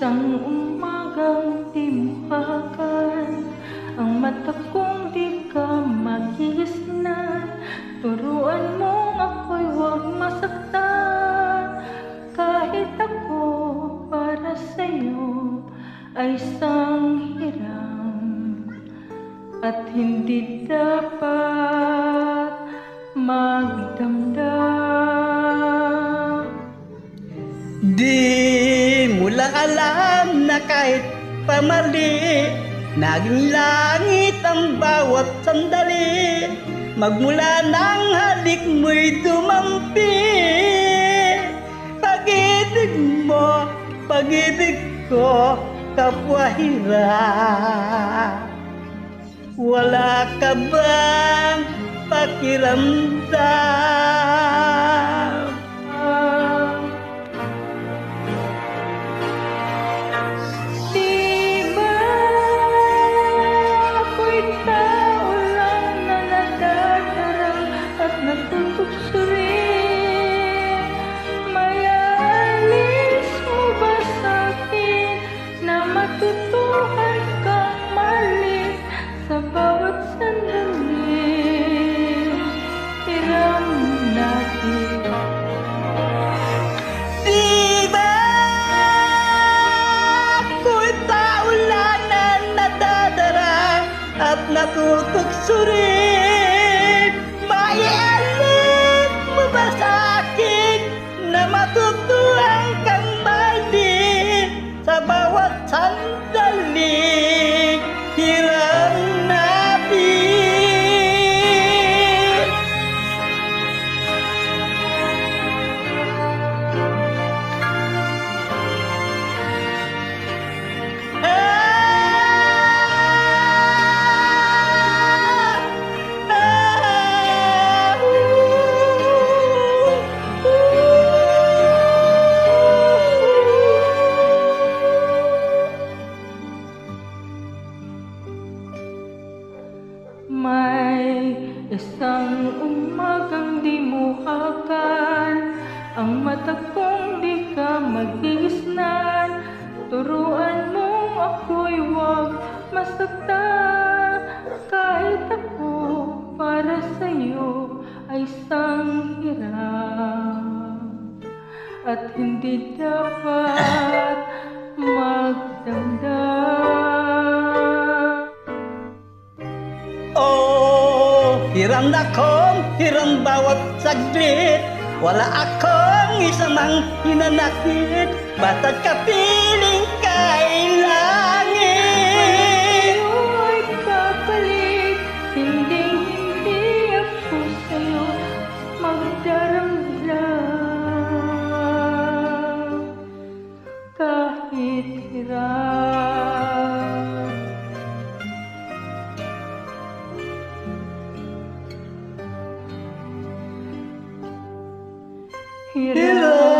Isang umagang di muhagan, ang mata kong di ka magisnan. Turuan mong ako'y huwag masaktan, kahit ako para sa'yo ay isang hiram, at hindi dapat magdamdam. Di mo lang alam na kahit pamali, naging langit ang bawat sandali. Magmula ng halik mo'y dumampi. Pag-ibig mo, pag-ibig ko, kapwa hirap. Wala ka bang pakiramdam? Matutuhan kang malis sa bawat sandali. Hiram natin. Di ba ako'y tao lang na nadadara at natutugsurin? Maialit mo ba sa akin na matutuhan kang malis sa bawat sandali? Hiram natin. May isang umagang di muhagan, ang mata kong di ka magisnan. Turuan mong ako'y huwag masaktan, kahit ako para sa'yo ay isang hiram, at hindi dapat magdamdam. Hiram na kong hiram bawat saglit. Wala akong isamang hinanakit, basta't kapiling kay langit. Sa'yo'y kapalit, hindi ako sa'yo magdaramdam, kahit hirap. Hiram